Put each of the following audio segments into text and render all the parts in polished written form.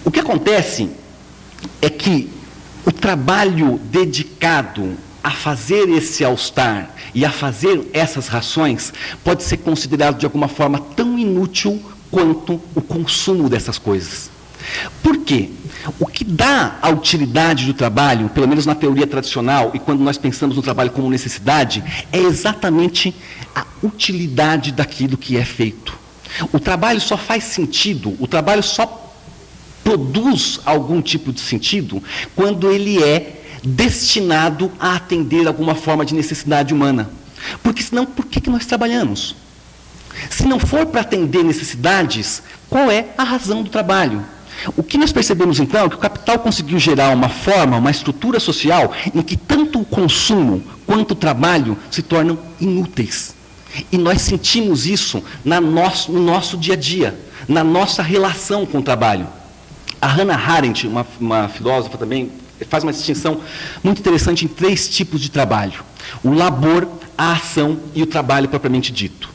O que acontece é que o trabalho dedicado a fazer esse all-star e a fazer essas rações pode ser considerado de alguma forma tão inútil quanto o consumo dessas coisas. Por quê? O que dá a utilidade do trabalho, pelo menos na teoria tradicional, e quando nós pensamos no trabalho como necessidade, é exatamente a utilidade daquilo que é feito. O trabalho só faz sentido, o trabalho só produz algum tipo de sentido quando ele é destinado a atender alguma forma de necessidade humana. Porque senão, por que nós trabalhamos? Se não for para atender necessidades, qual é a razão do trabalho? O que nós percebemos então é que o capital conseguiu gerar uma forma, uma estrutura social em que tanto o consumo quanto o trabalho se tornam inúteis. E nós sentimos isso no nosso dia a dia, na nossa relação com o trabalho. A Hannah Arendt, uma filósofa também, faz uma distinção muito interessante em 3 tipos de trabalho: o labor, a ação e o trabalho propriamente dito.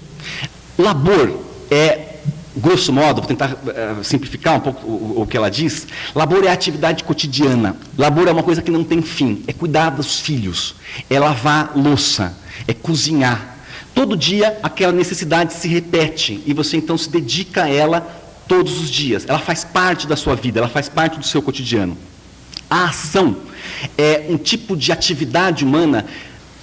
Labor é, grosso modo, vou tentar simplificar um pouco o que ela diz. Labor é a atividade cotidiana. Labor é uma coisa que não tem fim. É cuidar dos filhos, é lavar louça, é cozinhar. Todo dia aquela necessidade se repete e você então se dedica a ela todos os dias. Ela faz parte da sua vida, ela faz parte do seu cotidiano. A ação é um tipo de atividade humana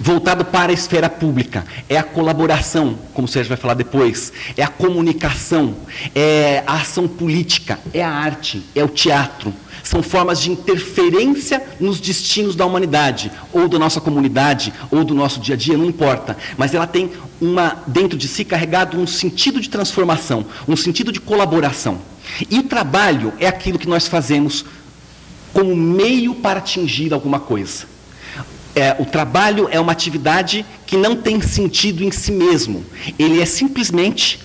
voltado para a esfera pública, é a colaboração, como o Sérgio vai falar depois, é a comunicação, é a ação política, é a arte, é o teatro. São formas de interferência nos destinos da humanidade, ou da nossa comunidade, ou do nosso dia a dia, não importa. Mas ela tem dentro de si carregado um sentido de transformação, um sentido de colaboração. E o trabalho é aquilo que nós fazemos como meio para atingir alguma coisa. O trabalho é uma atividade que não tem sentido em si mesmo. Ele é simplesmente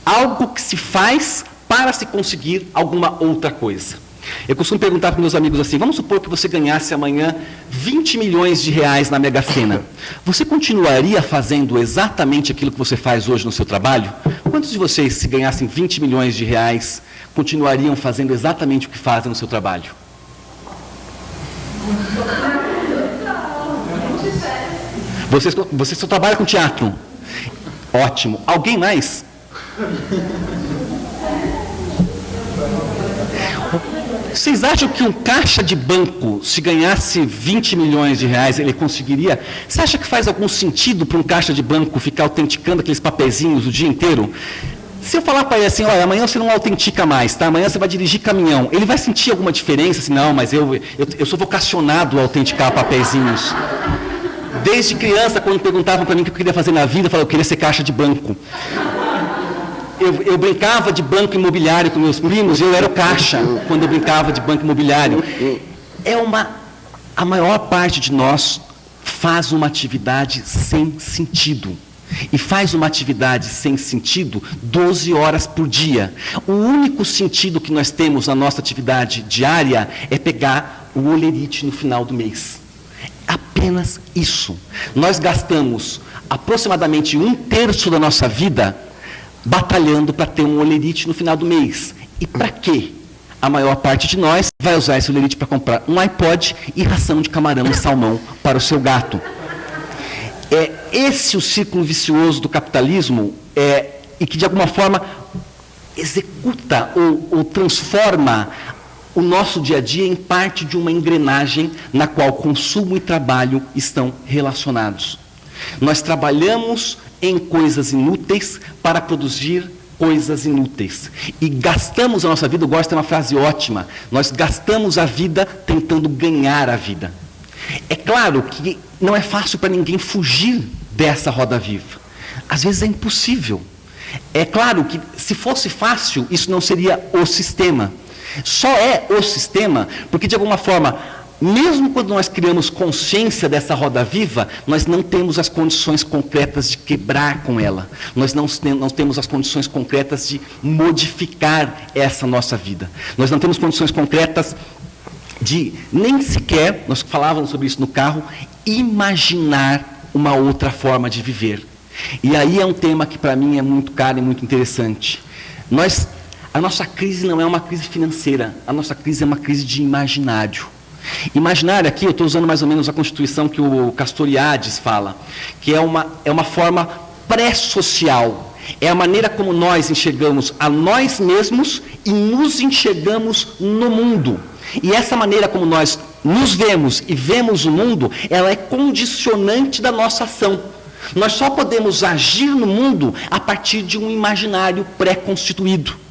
algo que se faz para se conseguir alguma outra coisa. Eu costumo perguntar para meus amigos assim: vamos supor que você ganhasse amanhã 20 milhões de reais na Mega Sena. Você continuaria fazendo exatamente aquilo que você faz hoje no seu trabalho? Quantos de vocês, se ganhassem 20 milhões de reais, continuariam fazendo exatamente o que fazem no seu trabalho? Você só trabalha com teatro? Ótimo. Alguém mais? Vocês acham que um caixa de banco, se ganhasse 20 milhões de reais, ele conseguiria? Você acha que faz algum sentido para um caixa de banco ficar autenticando aqueles papezinhos o dia inteiro? Se eu falar para ele assim: olha, amanhã você não autentica mais, tá? Amanhã você vai dirigir caminhão. Ele vai sentir alguma diferença? Assim, não, mas eu sou vocacionado a autenticar papezinhos. Desde criança, quando perguntavam para mim o que eu queria fazer na vida, eu falava: eu queria ser caixa de banco. Eu brincava de banco imobiliário com meus primos, eu era o caixa quando eu brincava de banco imobiliário. A maior parte de nós faz uma atividade sem sentido. E faz uma atividade sem sentido 12 horas por dia. O único sentido que nós temos na nossa atividade diária é pegar o olerite no final do mês. Apenas isso. Nós gastamos aproximadamente 1/3 da nossa vida batalhando para ter um olerite no final do mês. E para quê? A maior parte de nós vai usar esse olerite para comprar um iPod e ração de camarão e salmão para o seu gato. É esse o círculo vicioso do capitalismo, e que de alguma forma executa ou transforma o nosso dia a dia em parte de uma engrenagem na qual consumo e trabalho estão relacionados. Nós trabalhamos em coisas inúteis para produzir coisas inúteis. E gastamos a nossa vida, eu gosto de uma frase ótima: nós gastamos a vida tentando ganhar a vida. É claro que não é fácil para ninguém fugir dessa roda viva. Às vezes é impossível. É claro que se fosse fácil, isso não seria o sistema. Só é o sistema porque, de alguma forma, mesmo quando nós criamos consciência dessa roda viva, nós não temos as condições concretas de quebrar com ela. Nós não temos as condições concretas de modificar essa nossa vida. Nós não temos condições concretas de, nem sequer, nós falávamos sobre isso no carro, imaginar uma outra forma de viver. E aí é um tema que para mim é muito caro e muito interessante. A nossa crise não é uma crise financeira, a nossa crise é uma crise de imaginário. Imaginário aqui, eu estou usando mais ou menos a Constituição que o Castoriadis fala, que é uma forma pré-social, é a maneira como nós enxergamos a nós mesmos e nos enxergamos no mundo. E essa maneira como nós nos vemos e vemos o mundo, ela é condicionante da nossa ação. Nós só podemos agir no mundo a partir de um imaginário pré-constituído.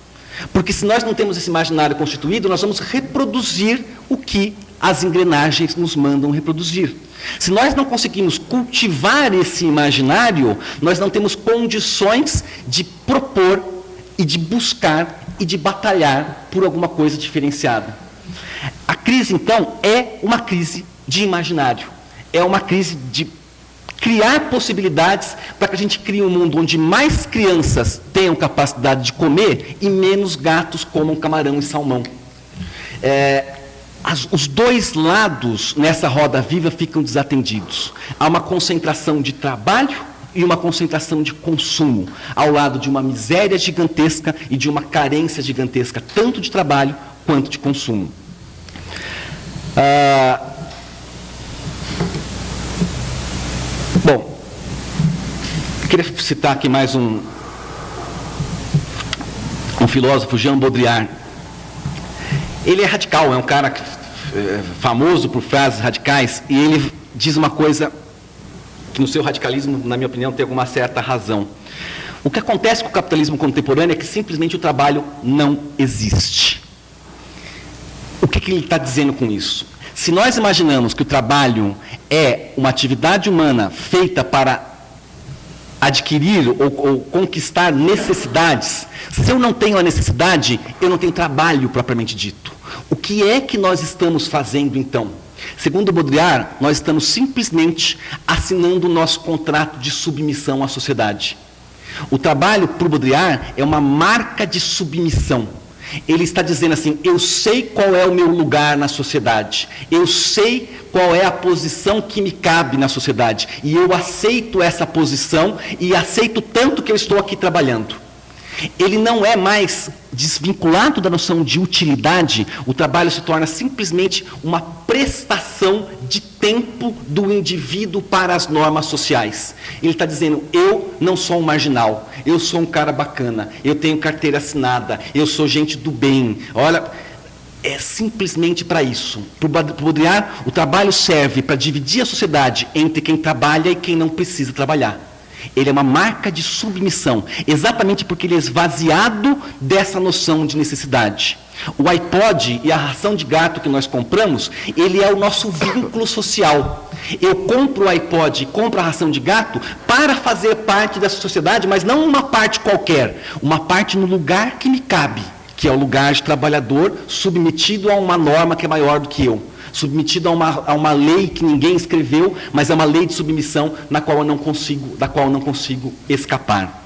Porque se nós não temos esse imaginário constituído, nós vamos reproduzir o que as engrenagens nos mandam reproduzir. Se nós não conseguimos cultivar esse imaginário, nós não temos condições de propor e de buscar e de batalhar por alguma coisa diferenciada. A crise, então, é uma crise de imaginário. É uma crise de criar possibilidades para que a gente crie um mundo onde mais crianças tenham capacidade de comer e menos gatos comam camarão e salmão. Os dois lados nessa roda viva ficam desatendidos. Há uma concentração de trabalho e uma concentração de consumo, ao lado de uma miséria gigantesca e de uma carência gigantesca, tanto de trabalho quanto de consumo. Bom, eu queria citar aqui mais um filósofo, Jean Baudrillard. Ele é radical, é um cara famoso por frases radicais, e ele diz uma coisa que no seu radicalismo, na minha opinião, tem alguma certa razão. O que acontece com o capitalismo contemporâneo é que simplesmente o trabalho não existe. O que ele está dizendo com isso? Se nós imaginamos que o trabalho é uma atividade humana feita para adquirir ou conquistar necessidades, se eu não tenho a necessidade, eu não tenho trabalho propriamente dito. O que é que nós estamos fazendo então? Segundo Baudrillard, nós estamos simplesmente assinando o nosso contrato de submissão à sociedade. O trabalho, por Baudrillard, é uma marca de submissão. Ele está dizendo assim, eu sei qual é o meu lugar na sociedade, eu sei qual é a posição que me cabe na sociedade, e eu aceito essa posição, e aceito tanto que eu estou aqui trabalhando. Ele não é mais desvinculado da noção de utilidade, o trabalho se torna simplesmente uma prestação de tempo do indivíduo para as normas sociais. Ele está dizendo, eu não sou um marginal, eu sou um cara bacana, eu tenho carteira assinada, eu sou gente do bem. Olha, é simplesmente para isso. Para o Baudrillard, o trabalho serve para dividir a sociedade entre quem trabalha e quem não precisa trabalhar. Ele é uma marca de submissão, exatamente porque ele é esvaziado dessa noção de necessidade. O iPod e a ração de gato que nós compramos, ele é o nosso vínculo social. Eu compro o iPod e compro a ração de gato para fazer parte dessa sociedade, mas não uma parte qualquer, uma parte no lugar que me cabe, que é o lugar de trabalhador submetido a uma norma que é maior do que eu. Submetido a uma lei que ninguém escreveu, mas é uma lei de submissão da qual eu não consigo escapar.